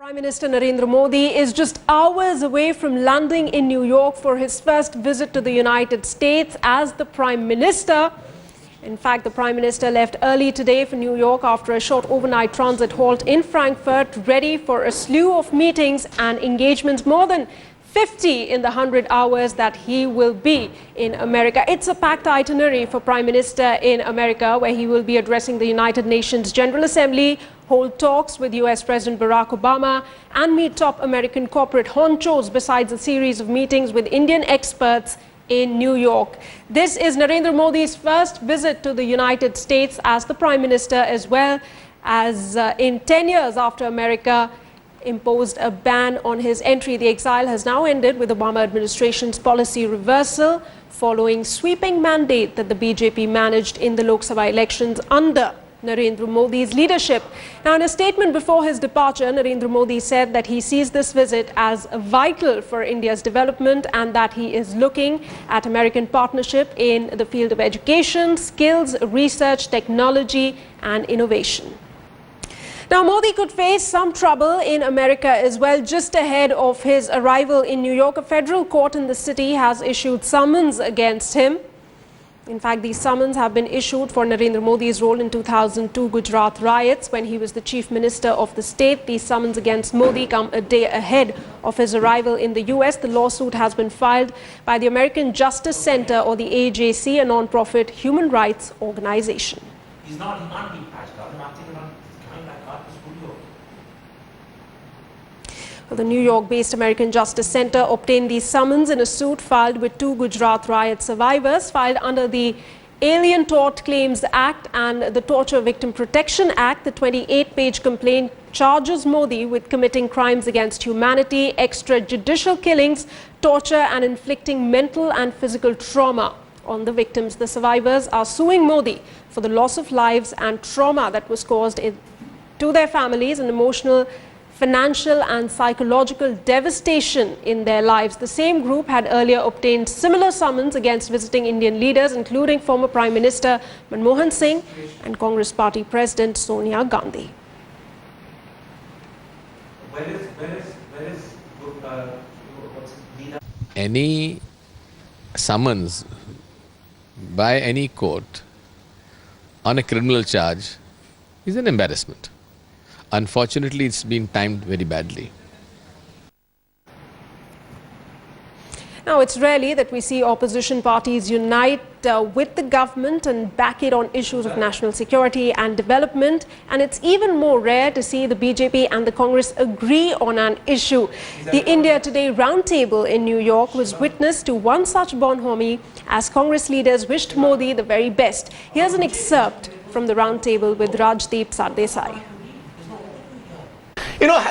Prime Minister Narendra Modi is just hours away from landing in New York for his first visit to the United States as the Prime Minister. In fact, the Prime Minister left early today for New York after a short overnight transit halt in Frankfurt, ready for a slew of meetings and engagements, more than 50 in the 100 hours that he will be in America. It's a packed itinerary for Prime Minister in America, where he will be addressing the United Nations General Assembly, hold talks with US President Barack Obama, and meet top American corporate honchos, besides a series of meetings with Indian experts in New York. This is Narendra Modi's first visit to the United States as the Prime Minister, as well as in 10 years after America imposed a ban on his entry. The exile has now ended with the Obama administration's policy reversal following sweeping mandate that the BJP managed in the Lok Sabha elections under Narendra Modi's leadership. Now, in a statement before his departure, Narendra Modi said that he sees this visit as vital for India's development and that he is looking at American partnership in the field of education, skills, research, technology and innovation. Now, Modi could face some trouble in America as well. Just ahead of his arrival in New York, a federal court in the city has issued summons against him. In fact, these summons have been issued for Narendra Modi's role in 2002 Gujarat riots when he was the chief minister of the state. These summons against Modi come a day ahead of his arrival in the US. The lawsuit has been filed by the American Justice Center, or the AJC, a non-profit human rights organization. He can't be patched up. Coming back out to studio. Well, the New York-based American Justice Center obtained these summons in a suit filed with two Gujarat riot survivors, filed under the Alien Tort Claims Act and the Torture Victim Protection Act. The 28-page complaint charges Modi with committing crimes against humanity, extrajudicial killings, torture and inflicting mental and physical trauma on the victims. The survivors are suing Modi for the loss of lives and trauma that was caused to their families, and emotional, financial and psychological devastation in their lives. The same group had earlier obtained similar summons against visiting Indian leaders, including former Prime Minister Manmohan Singh and Congress Party President Sonia Gandhi. Any summons by any court on a criminal charge is an embarrassment. Unfortunately, it's been timed very badly. Now, it's rarely that we see opposition parties unite with the government and back it on issues of national security and development. And it's even more rare to see the BJP and the Congress agree on an issue. The India Today roundtable in New York was witness to one such bonhomie as Congress leaders wished Modi the very best. Here's an excerpt from the roundtable with Rajdeep Sardesai. You know,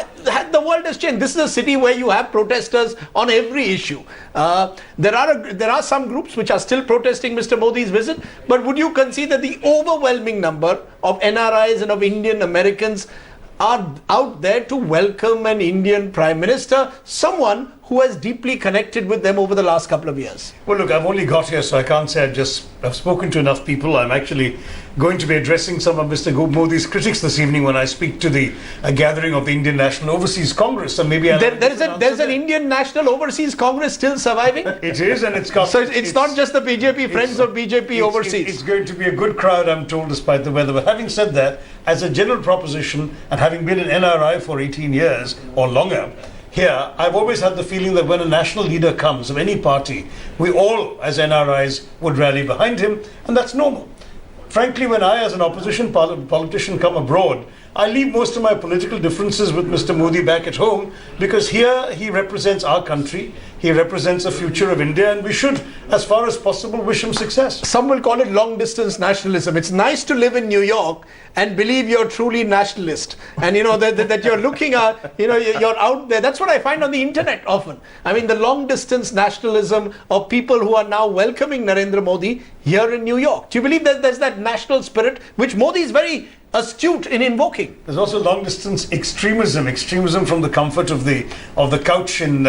the world has changed. This is a city where you have protesters on every issue. There are some groups which are still protesting Mr. Modi's visit, but would you concede that the overwhelming number of NRIs and of Indian Americans are out there to welcome an Indian Prime Minister, someone who has deeply connected with them over the last couple of years? Well, look, I've only got here, so I can't say I've spoken to enough people. I'm actually going to be addressing some of Mr. Modi's critics this evening when I speak to the gathering of the Indian National Overseas Congress. So maybe there's an Indian National Overseas Congress still surviving? It is, and it's got... So it's not just the BJP friends of BJP overseas. It's going to be a good crowd, I'm told, despite the weather. But having said that, as a general proposition, and having been an NRI for 18 years or longer, here, I've always had the feeling that when a national leader comes of any party, we all, as NRIs, would rally behind him, and that's normal. Frankly, when I, as an opposition politician, come abroad, I leave most of my political differences with Mr. Modi back at home, because here he represents our country, he represents the future of India, and we should, as far as possible, wish him success. Some will call it long-distance nationalism. It's nice to live in New York and believe you're truly nationalist, and you know that you're looking at, you know, you're out there. That's what I find on the internet often. I mean, the long-distance nationalism of people who are now welcoming Narendra Modi here in New York. Do you believe that there's that national spirit which Modi is very astute in invoking? There's also long-distance extremism from the comfort of the couch in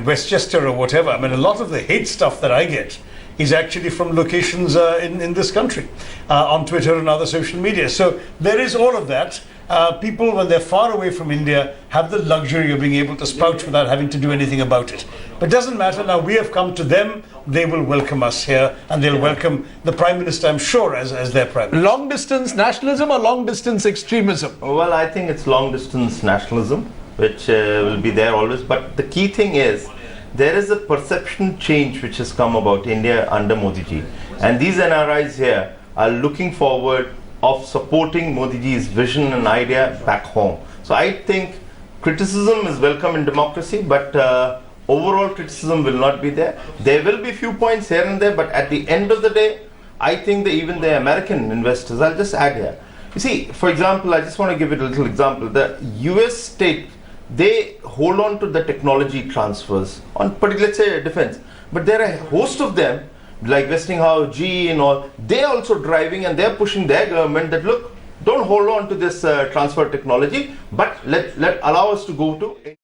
Westchester or whatever. I mean, a lot of the hate stuff that I get is actually from locations in this country, on Twitter and other social media. So there is all of that. people, when they're far away from India, have the luxury of being able to spout without having to do anything about it. But it doesn't matter. Now we have come to them. They will welcome us here, and they'll welcome the Prime Minister, I'm sure, as their Prime Minister. Long distance nationalism or long distance extremism? Well, I think it's long distance nationalism, which will be there always. But the key thing is, there is a perception change which has come about India under Modi ji. And these NRIs here are looking forward of supporting Modi ji's vision and idea back home. So I think criticism is welcome in democracy, but overall criticism will not be there. There will be few points here and there, but at the end of the day, I think that even the American investors, I'll just add here. You see, for example, I just want to give it a little example. The US state, they hold on to the technology transfers on, let's say, defense. But there are a host of them, like Westinghouse, GE and all, they're also driving and they're pushing their government that, look, don't hold on to this transfer technology, but allow us to go to